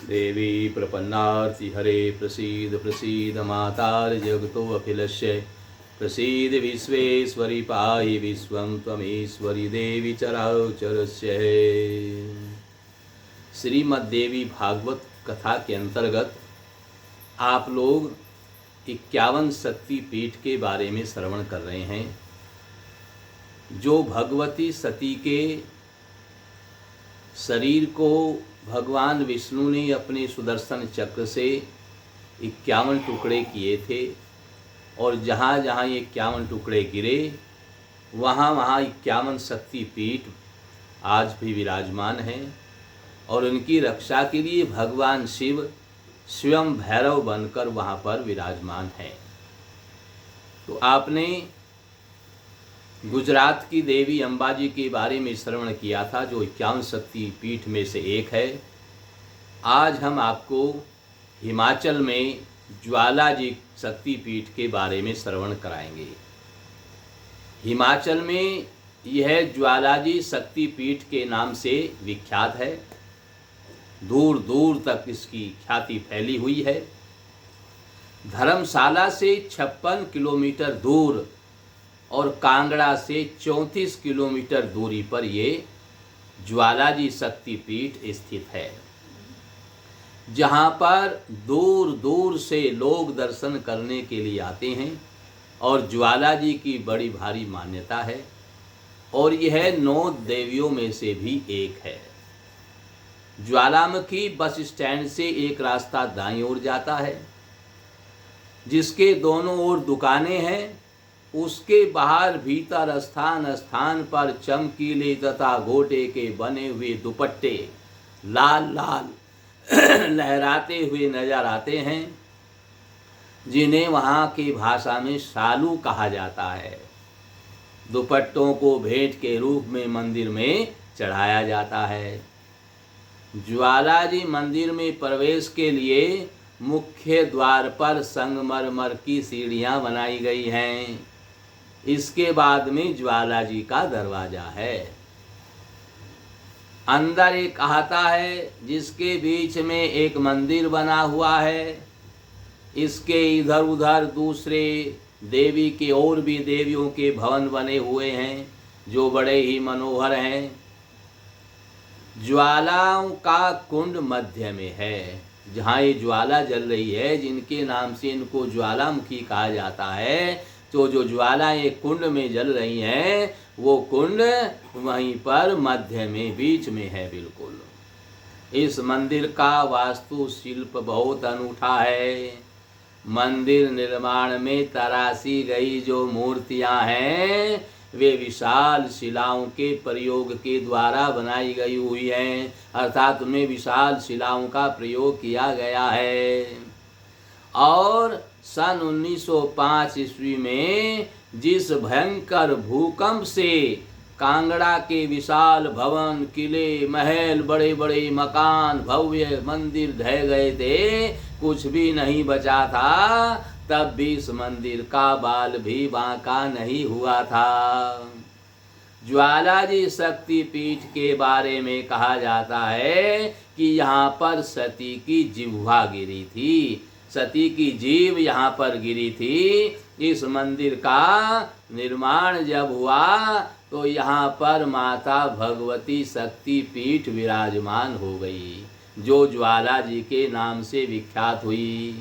देवी प्रपन्नार्ति हरे प्रसीद प्रसीद मातार् जगतोऽखिलस्य प्रसीद विश्वेश्वरि पाहि विश्वं त्वमीश्वरि देवी चराचरस्य। श्रीमद् देवी भागवत कथा के अंतर्गत आप लोग 51 शक्ति पीठ के बारे में श्रवण कर रहे हैं। जो भगवती सती के शरीर को भगवान विष्णु ने अपने सुदर्शन चक्र से 51 टुकड़े किए थे और जहाँ जहाँ ये 51 टुकड़े गिरे वहाँ वहाँ 51 शक्ति पीठ आज भी विराजमान हैं और उनकी रक्षा के लिए भगवान शिव स्वयं भैरव बनकर वहाँ पर विराजमान हैं। तो आपने गुजरात की देवी अंबाजी के बारे में श्रवण किया था, जो 51 शक्ति पीठ में से एक है। आज हम आपको हिमाचल में ज्वालाजी शक्ति पीठ के बारे में श्रवण कराएंगे। हिमाचल में यह ज्वालाजी शक्ति पीठ के नाम से विख्यात है। दूर दूर तक इसकी ख्याति फैली हुई है। धर्मशाला से 56 किलोमीटर दूर और कांगड़ा से 34 किलोमीटर दूरी पर ये ज्वालाजी शक्ति पीठ स्थित है, जहाँ पर दूर दूर से लोग दर्शन करने के लिए आते हैं और ज्वालाजी की बड़ी भारी मान्यता है और यह 9 देवियों में से भी एक है। ज्वालामुखी बस स्टैंड से एक रास्ता दाईं ओर जाता है, जिसके दोनों ओर दुकानें हैं। उसके बाहर भीतर स्थान स्थान पर चमकीले तथा गोटे के बने हुए दुपट्टे लाल लाल लहराते हुए नजर आते हैं, जिन्हें वहाँ की भाषा में शालू कहा जाता है। दुपट्टों को भेंट के रूप में मंदिर में चढ़ाया जाता है। ज्वालाजी मंदिर में प्रवेश के लिए मुख्य द्वार पर संगमरमर की सीढ़ियाँ बनाई गई हैं। इसके बाद में ज्वालाजी का दरवाजा है। अंदर एक अहाता है जिसके बीच में एक मंदिर बना हुआ है। इसके इधर उधर दूसरे देवी के और भी देवियों के भवन बने हुए हैं, जो बड़े ही मनोहर हैं। ज्वालाओं का कुंड मध्य में है, जहाँ ये ज्वाला जल रही है, जिनके नाम से इनको ज्वालामुखी कहा जाता है। तो जो ज्वाला एक कुंड में जल रही हैं, वो कुंड वहीं पर मध्य में बीच में है बिल्कुल। इस मंदिर का वास्तु शिल्प बहुत अनूठा है। मंदिर निर्माण में तराशी गई जो मूर्तियां हैं, वे विशाल शिलाओं के प्रयोग के द्वारा बनाई गई हुई हैं, अर्थात उनमें विशाल शिलाओं का प्रयोग किया गया है। और सन 1905 ईस्वी में जिस भयंकर भूकंप से कांगड़ा के विशाल भवन, किले, महल, बड़े बड़े मकान, भव्य मंदिर ढह गए थे, कुछ भी नहीं बचा था, तब भी इस मंदिर का बाल भी बांका नहीं हुआ था। ज्वालाजी शक्ति पीठ के बारे में कहा जाता है कि यहाँ पर सती की जिह्वा गिरी थी। सती की जीव यहाँ पर गिरी थी। इस मंदिर का निर्माण जब हुआ तो यहाँ पर माता भगवती शक्ति पीठ विराजमान हो गई, जो ज्वालाजी के नाम से विख्यात हुई।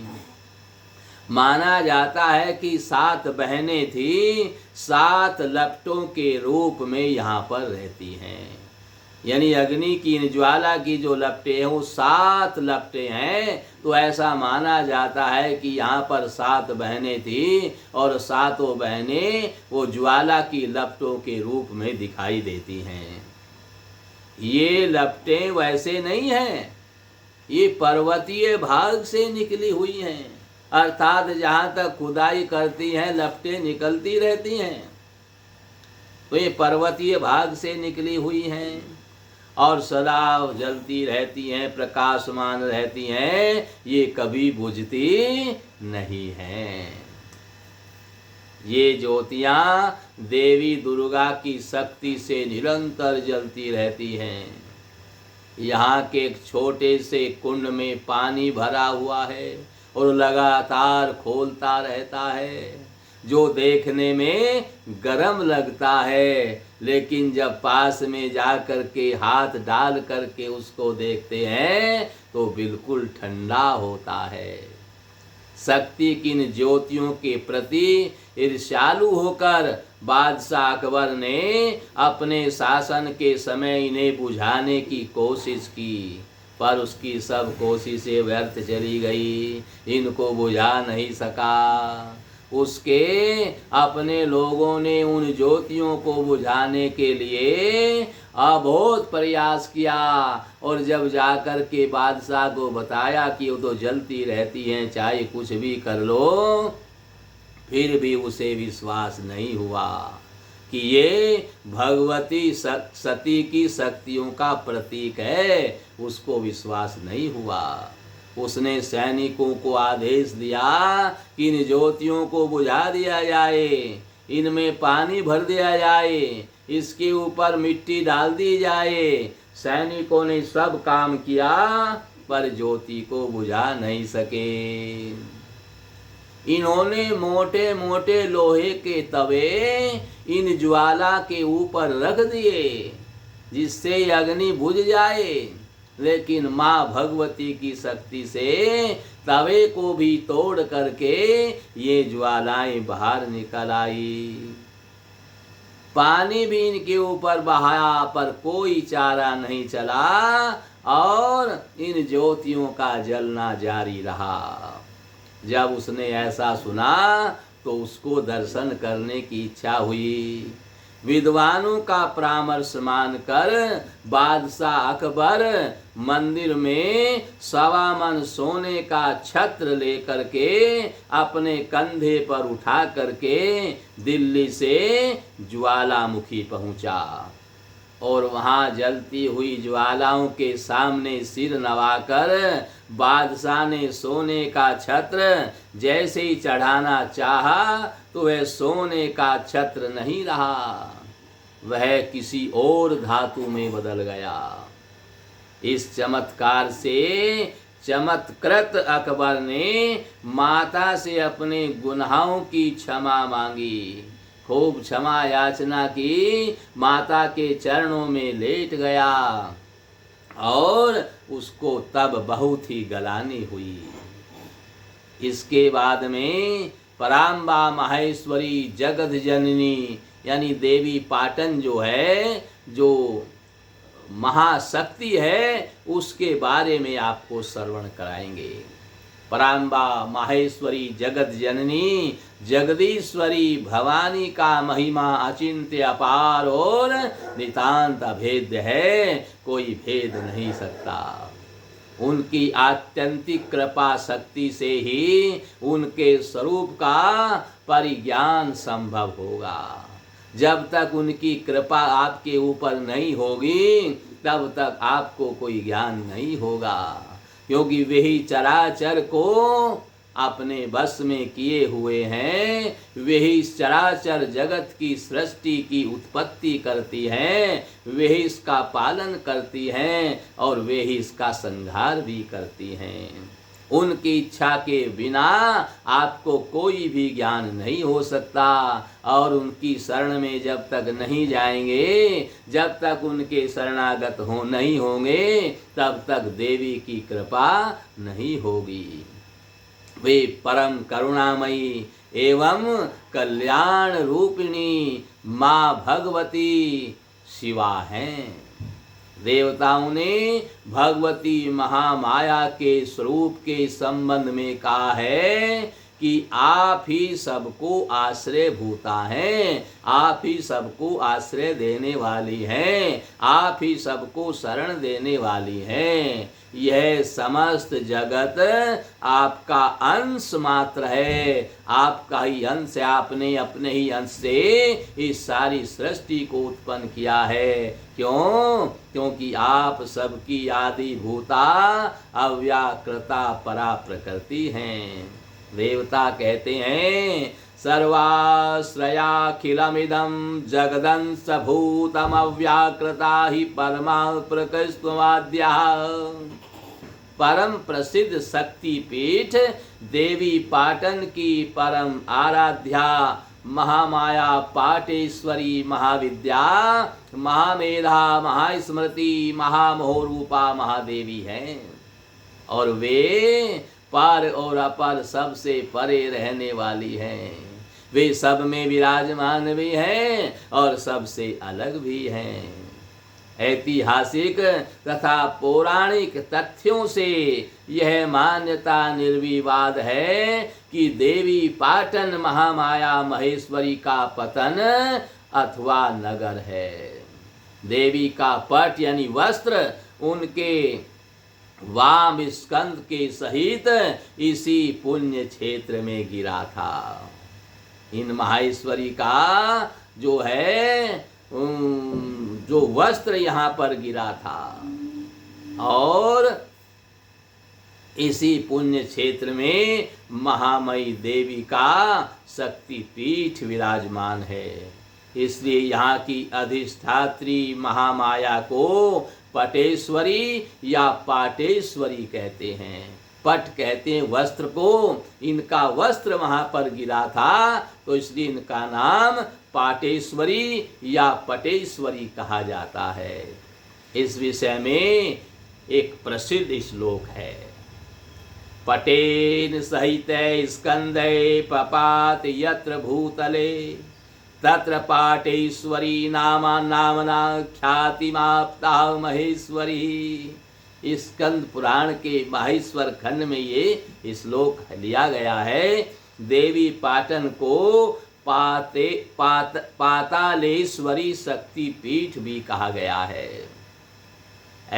माना जाता है कि 7 बहनें थी, 7 लपटों के रूप में यहाँ पर रहती हैं। यानी अग्नि की, ज्वाला की जो लपटें हैं वो 7 लपटें हैं। तो ऐसा माना जाता है कि यहाँ पर 7 बहनें थी और 7 बहनें वो ज्वाला की लपटों के रूप में दिखाई देती हैं। ये लपटें वैसे नहीं हैं, ये पर्वतीय भाग से निकली हुई हैं, अर्थात जहाँ तक खुदाई करती हैं लपटें निकलती रहती हैं। तो ये पर्वतीय भाग से निकली हुई हैं और सदा जलती रहती हैं, प्रकाशमान रहती हैं, ये कभी बुझती नहीं हैं। ये ज्योतियाँ देवी दुर्गा की शक्ति से निरंतर जलती रहती हैं। यहाँ के एक छोटे से कुंड में पानी भरा हुआ है और लगातार खोलता रहता है, जो देखने में गर्म लगता है, लेकिन जब पास में जा कर के हाथ डाल करके उसको देखते हैं तो बिल्कुल ठंडा होता है। शक्ति की इन ज्योतियों के प्रति ईर्ष्यालु होकर बादशाह अकबर ने अपने शासन के समय इन्हें बुझाने की कोशिश की, पर उसकी सब कोशिशें व्यर्थ चली गई, इनको बुझा नहीं सका। उसके अपने लोगों ने उन ज्योतियों को बुझाने के लिए बहुत प्रयास किया, और जब जाकर के बादशाह को बताया कि वो तो जलती रहती हैं, चाहे कुछ भी कर लो, फिर भी उसे विश्वास नहीं हुआ कि ये भगवती सती की शक्तियों का प्रतीक है। उसको विश्वास नहीं हुआ। उसने सैनिकों को आदेश दिया कि इन ज्योतियों को बुझा दिया जाए, इनमें पानी भर दिया जाए, इसके ऊपर मिट्टी डाल दी जाए। सैनिकों ने सब काम किया पर ज्योति को बुझा नहीं सके। इन्होंने मोटे मोटे लोहे के तवे इन ज्वाला के ऊपर रख दिए जिससे अग्नि बुझ जाए, लेकिन माँ भगवती की शक्ति से तवे को भी तोड़ करके ये ज्वालाएं बाहर निकल आई। पानी भी इनके ऊपर बहाया पर कोई चारा नहीं चला और इन ज्योतियों का जलना जारी रहा। जब उसने ऐसा सुना तो उसको दर्शन करने की इच्छा हुई। विद्वानों का परामर्श मानकर बादशाह अकबर मंदिर में 1.25 मन सोने का छत्र लेकर के अपने कंधे पर उठा करके दिल्ली से ज्वालामुखी पहुंचा और वहां जलती हुई ज्वालाओं के सामने सिर नवाकर बादशाह ने सोने का छत्र जैसे ही चढ़ाना चाहा तो वह सोने का छत्र नहीं रहा, वह किसी और धातु में बदल गया। इस चमत्कार से चमत्कृत अकबर ने माता से अपने गुनाहों की क्षमा मांगी, खूब क्षमा याचना की, माता के चरणों में लेट गया और उसको तब बहुत ही गलानी हुई। इसके बाद में पराम्बा माहेश्वरी जगत जननी यानी देवी पाटन जो है, जो महाशक्ति है, उसके बारे में आपको श्रवण कराएंगे। पराम्बा माहेश्वरी जगत जननी जगदीश्वरी भवानी का महिमा अचिंत्य अपार और नितांत अभेद्य है, कोई भेद नहीं सकता। उनकी आत्यंतिक कृपा शक्ति से ही उनके स्वरूप का परिज्ञान संभव होगा। जब तक उनकी कृपा आपके ऊपर नहीं होगी तब तक आपको कोई ज्ञान नहीं होगा, क्योंकि वही चराचर को अपने बस में किए हुए हैं, वही चराचर जगत की सृष्टि की उत्पत्ति करती हैं, वही इसका पालन करती हैं और वही इसका संहार भी करती हैं। उनकी इच्छा के बिना आपको कोई भी ज्ञान नहीं हो सकता और उनकी शरण में जब तक नहीं जाएंगे, जब तक उनके शरणागत नहीं होंगे, तब तक देवी की कृपा नहीं होगी। वे परम करुणामयी एवं कल्याण रूपिणी माँ भगवती शिवा हैं। देवताओं ने भगवती महामाया के स्वरूप के संबंध में कहा है कि आप ही सबको आश्रय भूता हैं, आप ही सबको आश्रय देने वाली हैं, आप ही सबको शरण देने वाली हैं। यह समस्त जगत आपका अंश मात्र है, आपका ही अंश है। आपने अपने ही अंश से इस सारी सृष्टि को उत्पन्न किया है। क्यों? क्योंकि आप सबकी आदि भूता अव्याकृता परा प्रकृति हैं। देवता कहते हैं सर्वाश्रयाखिलमिदं जगदंशभूतमव्याकृता हि परमा प्रकृष्टवाद्यः। परम प्रसिद्ध शक्तिपीठ देवी पाटन की परम आराध्या महामाया पाटेश्वरी महाविद्या महामेधा महास्मृति महामहोरूपा महादेवी हैं और वे पार और अपार सबसे परे रहने वाली हैं। वे सब में विराजमान भी हैं और सबसे अलग भी हैं। ऐतिहासिक तथा पौराणिक तथ्यों से यह मान्यता निर्विवाद है कि देवी पाटन महामाया महेश्वरी का पतन अथवा नगर है। देवी का पट यानी वस्त्र उनके वाम स्कंद के सहित इसी पुण्य क्षेत्र में गिरा था। इन माहेश्वरी का जो है जो वस्त्र यहाँ पर गिरा था और इसी पुण्य क्षेत्र में महामयी देवी का शक्तिपीठ विराजमान है। इसलिए यहाँ की अधिष्ठात्री महामाया को पटेश्वरी या पाटेश्वरी कहते हैं। पट कहते हैं वस्त्र को, इनका वस्त्र वहां पर गिरा था तो इसलिए इनका नाम पाटेश्वरी या पटेश्वरी कहा जाता है। इस विषय में एक प्रसिद्ध श्लोक है। पटेन सहित स्कंदे पपात यत्र भूतले तत्र पाटेश्वरी नामना ख्यातिमाप्ता महेश्वरी। स्कंद पुराण के माहेश्वर खंड में ये श्लोक लिया गया है। देवी पाटन को पातालेश्वरी शक्तिपीठ भी कहा गया है।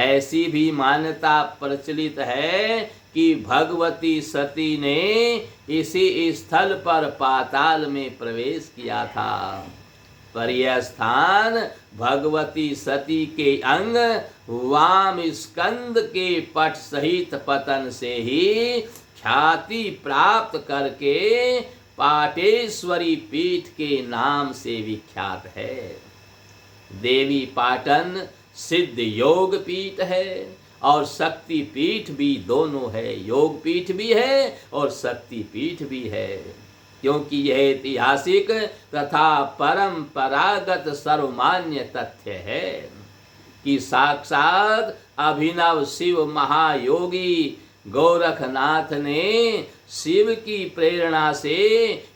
ऐसी भी मान्यता प्रचलित है कि भगवती सती ने इसी स्थल पर पाताल में प्रवेश किया था, पर यह स्थान भगवती सती के अंग वाम स्कंद के पट सहित पतन से ही ख्याति प्राप्त करके पाटेश्वरी पीठ के नाम से विख्यात है। देवी पाटन सिद्ध योग पीठ है और शक्ति पीठ भी दोनों है। योग पीठ भी है और शक्ति पीठ भी है, क्योंकि यह ऐतिहासिक तथा परंपरागत सर्वमान्य तथ्य है कि साक्षात अभिनव शिव महायोगी गोरखनाथ ने शिव की प्रेरणा से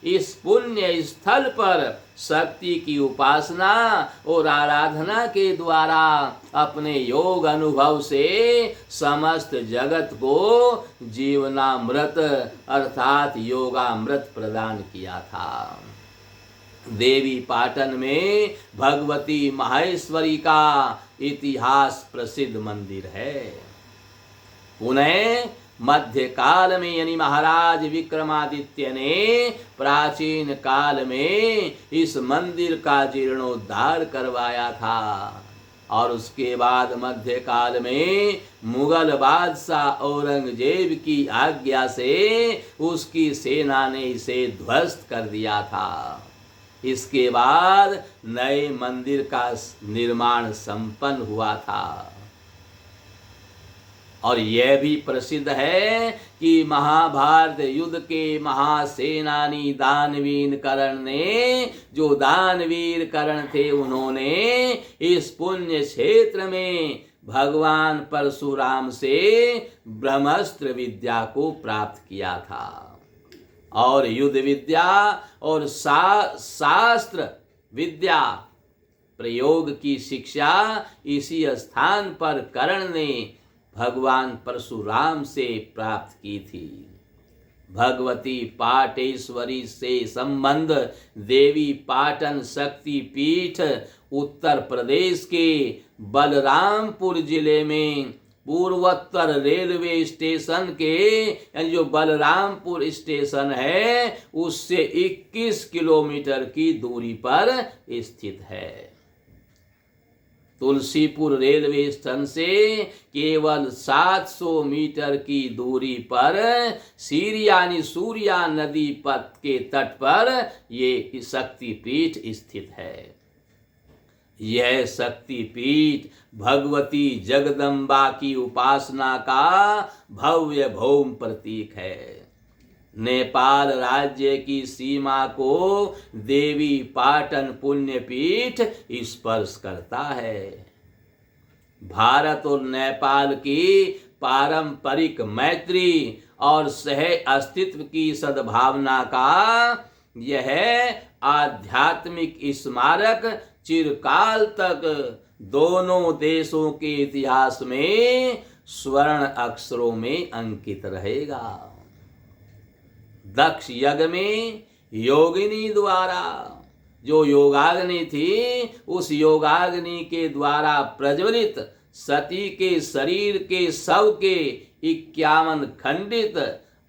इस पुण्य स्थल पर शक्ति की उपासना और आराधना के द्वारा अपने योग अनुभव से समस्त जगत को जीवनामृत अर्थात योगामृत प्रदान किया था। देवी पाटन में भगवती माहेश्वरी का इतिहास प्रसिद्ध मंदिर है। पुनः मध्यकाल में यानी महाराज विक्रमादित्य ने प्राचीन काल में इस मंदिर का जीर्णोद्धार करवाया था और उसके बाद मध्यकाल में मुगल बादशाह औरंगजेब की आज्ञा से उसकी सेना ने इसे ध्वस्त कर दिया था। इसके बाद नए मंदिर का निर्माण संपन्न हुआ था। और यह भी प्रसिद्ध है कि महाभारत युद्ध के महासेनानी दानवीर कर्ण ने, जो दानवीर कर्ण थे, उन्होंने इस पुण्य क्षेत्र में भगवान परशुराम से ब्रह्मास्त्र विद्या को प्राप्त किया था और युद्ध विद्या और शास्त्र विद्या प्रयोग की शिक्षा इसी स्थान पर कर्ण ने भगवान परशुराम से प्राप्त की थी। भगवती पाटेश्वरी से संबंध देवी पाटन शक्ति पीठ उत्तर प्रदेश के बलरामपुर जिले में पूर्वोत्तर रेलवे स्टेशन के जो बलरामपुर स्टेशन है उससे 21 किलोमीटर की दूरी पर स्थित है। तुलसीपुर रेलवे स्टेशन से केवल 700 मीटर की दूरी पर सूर्या नदी पथ के तट पर ये शक्तिपीठ स्थित है। यह शक्तिपीठ भगवती जगदम्बा की उपासना का भव्य भौम प्रतीक है। नेपाल राज्य की सीमा को देवी पाटन पुण्यपीठ स्पर्श करता है। भारत और नेपाल की पारंपरिक मैत्री और सह अस्तित्व की सद्भावना का यह आध्यात्मिक स्मारक चिरकाल तक दोनों देशों के इतिहास में स्वर्ण अक्षरों में अंकित रहेगा। दक्ष यज्ञ में योगिनी द्वारा जो योगाग्नि थी, उस योगाग्नि के द्वारा प्रज्वलित सती के शरीर के शव के 51 खंडित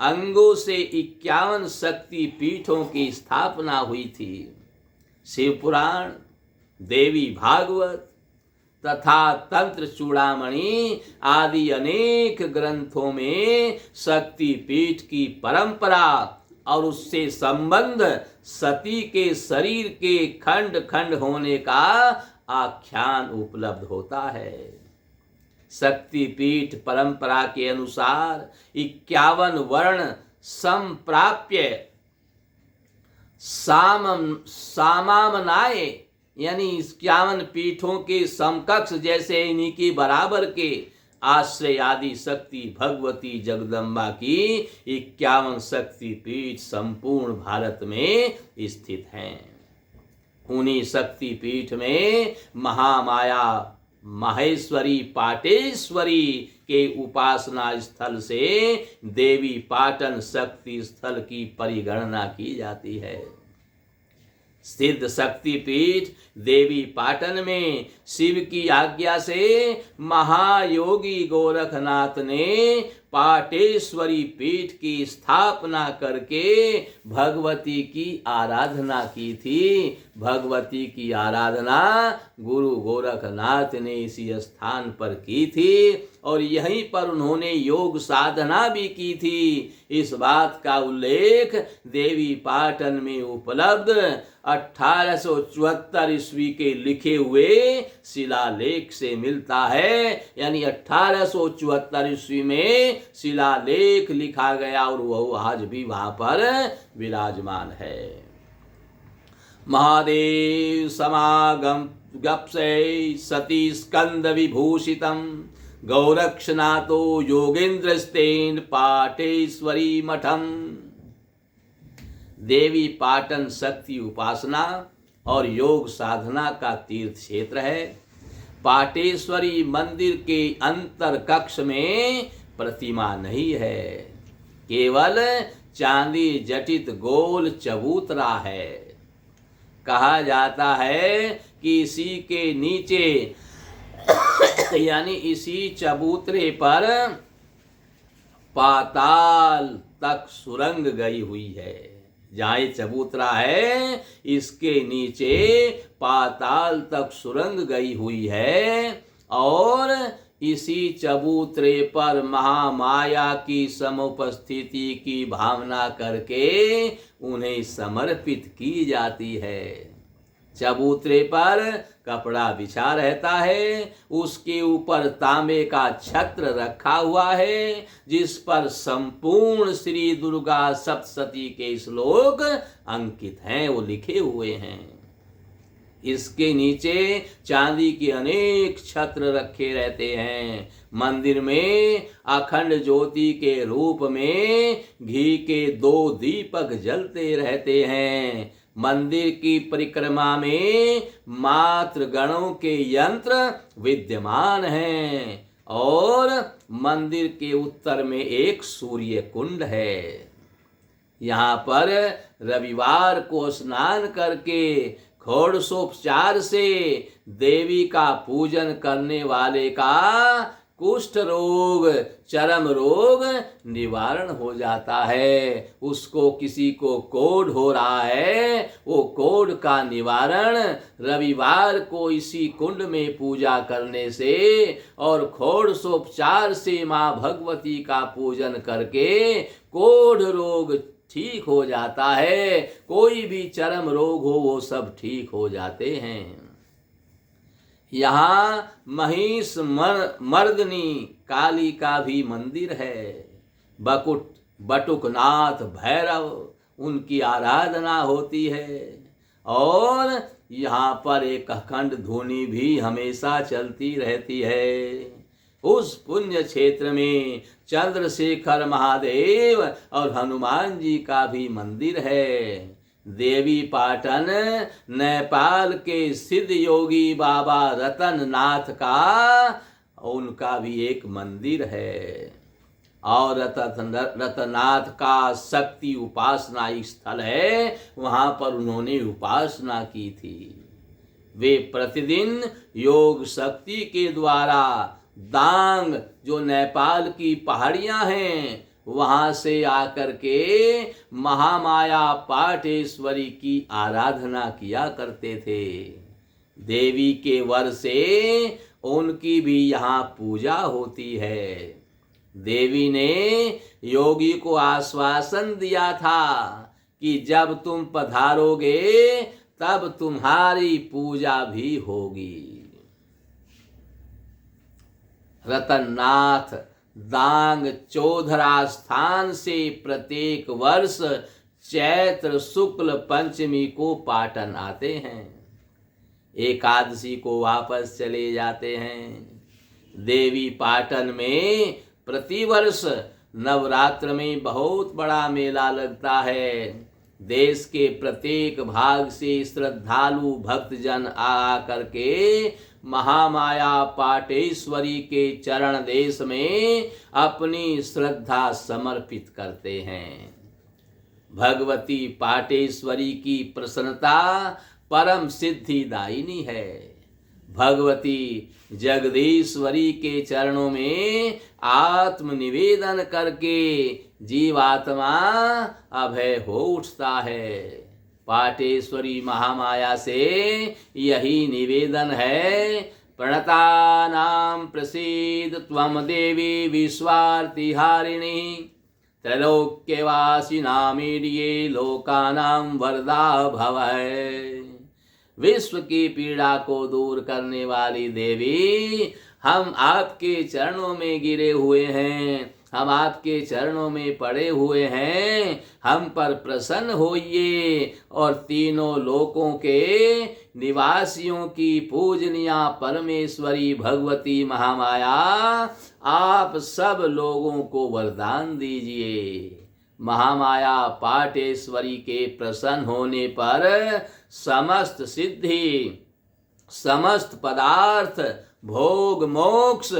अंगों से 51 शक्ति पीठों की स्थापना हुई थी। शिव पुराण, देवी भागवत तथा तंत्र चूड़ामणि आदि अनेक ग्रंथों में शक्ति पीठ की परंपरा और उससे संबंध सती के शरीर के खंड खंड होने का आख्यान उपलब्ध होता है। शक्ति पीठ परंपरा के अनुसार 51 वर्ण संप्राप्य सामामनाए यानी 51 पीठों के समकक्ष जैसे इन्हीं की बराबर के आश्रय आदि शक्ति भगवती जगदम्बा की 51 शक्ति पीठ संपूर्ण भारत में स्थित हैं। उन्हीं शक्ति पीठ में महामाया माहेश्वरी पाटेश्वरी के उपासना स्थल से देवी पाटन शक्ति स्थल की परिगणना की जाती है। सिद्ध शक्तिपीठ देवी पाटन में शिव की आज्ञा से महायोगी गोरखनाथ ने पाटेश्वरी पीठ की स्थापना करके भगवती की आराधना की थी। भगवती की आराधना गुरु गोरखनाथ ने इसी स्थान पर की थी और यहीं पर उन्होंने योग साधना भी की थी। इस बात का उल्लेख देवी पाटन में उपलब्ध 1874 ईस्वी के लिखे हुए शिलालेख से मिलता है। यानी 1874 ईस्वी में शिलालेख लिखा गया और वह आज भी वहां पर विराजमान है। महादेव समागम गप्से सती स्कंद विभूषितम गौरक्षनाथो योगेंद्रस्तेन पाटेश्वरी मठम। देवी पाटन शक्ति उपासना और योग साधना का तीर्थ क्षेत्र है। पाटेश्वरी मंदिर के अंतर कक्ष में प्रतिमा नहीं है, केवल चांदी जटित गोल चबूतरा है। कहा जाता है कि इसी के नीचे यानी इसी चबूतरे पर पाताल तक सुरंग गई हुई है। जहाँ ये चबूतरा है इसके नीचे पाताल तक सुरंग गई हुई है और इसी चबूतरे पर महामाया की समुपस्थिति की भावना करके उन्हें समर्पित की जाती है। चबूतरे पर कपड़ा बिछा रहता है, उसके ऊपर तांबे का छत्र रखा हुआ है जिस पर संपूर्ण श्री दुर्गा सप्तशती के श्लोक अंकित हैं, वो लिखे हुए हैं। इसके नीचे चांदी के अनेक छत्र रखे रहते हैं। मंदिर में अखंड ज्योति के रूप में घी के 2 दीपक जलते रहते हैं। मंदिर की परिक्रमा में मात्र गणों के यंत्र विद्यमान हैं और मंदिर के उत्तर में एक सूर्य कुंड है। यहाँ पर रविवार को स्नान करके षोडशोपचार से देवी का पूजन करने वाले का कुष्ठ रोग, चर्म रोग निवारण हो जाता है। उसको किसी को कोढ़ हो रहा है, वो कोढ़ का निवारण रविवार को इसी कुंड में पूजा करने से और षोडशोपचार से माँ भगवती का पूजन करके कोढ़ रोग ठीक हो जाता है। कोई भी चर्म रोग हो वो सब ठीक हो जाते हैं। यहाँ महिष मर्दनी काली का भी मंदिर है। बटुकनाथ भैरव उनकी आराधना होती है और यहाँ पर एक अखंड धुनी भी हमेशा चलती रहती है। उस पुण्य क्षेत्र में चंद्रशेखर महादेव और हनुमान जी का भी मंदिर है। देवी पाटन नेपाल के सिद्ध योगी बाबा रतननाथ का उनका भी एक मंदिर है और रतननाथ का शक्ति उपासना स्थल है। वहां पर उन्होंने उपासना की थी। वे प्रतिदिन योग शक्ति के द्वारा दांग जो नेपाल की पहाड़ियां हैं वहां से आकर के महामाया पाटेश्वरी की आराधना किया करते थे। देवी के वर से उनकी भी यहाँ पूजा होती है। देवी ने योगी को आश्वासन दिया था कि जब तुम पधारोगे तब तुम्हारी पूजा भी होगी। रतननाथ दांग चौधरा स्थान से प्रत्येक वर्ष चैत्र शुक्ल पंचमी को पाटन आते हैं, एकादशी को वापस चले जाते हैं। देवी पाटन में प्रतिवर्ष नवरात्र में बहुत बड़ा मेला लगता है। देश के प्रत्येक भाग से श्रद्धालु भक्तजन आ करके महामाया पाटेश्वरी के चरण देश में अपनी श्रद्धा समर्पित करते हैं। भगवती पाटेश्वरी की प्रसन्नता परम सिद्धिदायिनी है। भगवती जगदीश्वरी के चरणों में आत्म निवेदन करके जीवात्मा अभय हो उठता है। पाटेश्वरी महामाया से यही निवेदन है, प्रणतानां प्रसीद त्वं देवी विश्वार्तिहारिणी, त्रैलोक्यवासिनामीड्ये लोकानां वरदा भवै। विश्व की पीड़ा को दूर करने वाली देवी, हम आपके चरणों में गिरे हुए हैं, हम आपके चरणों में पड़े हुए हैं। हम पर प्रसन्न होइए और तीनों लोकों के निवासियों की पूजनिया परमेश्वरी भगवती महामाया आप सब लोगों को वरदान दीजिए। महामाया पाटेश्वरी के प्रसन्न होने पर समस्त सिद्धि, समस्त पदार्थ, भोग, मोक्ष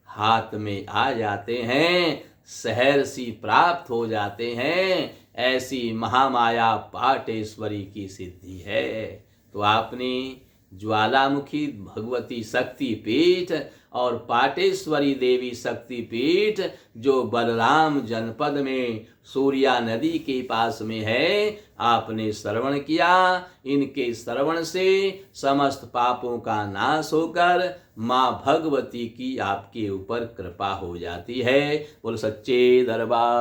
हाथ में आ जाते हैं, सहर्षि प्राप्त हो जाते हैं। ऐसी महामाया पाटेश्वरी की सिद्धि है। तो आपने ज्वालामुखी भगवती शक्ति पीठ और पाटेश्वरी देवी शक्ति पीठ जो बलराम जनपद में सूर्या नदी के पास में है, आपने श्रवण किया। इनके श्रवण से समस्त पापों का नाश होकर माँ भगवती की आपके ऊपर कृपा हो जाती है। बोल सच्चे दरबार।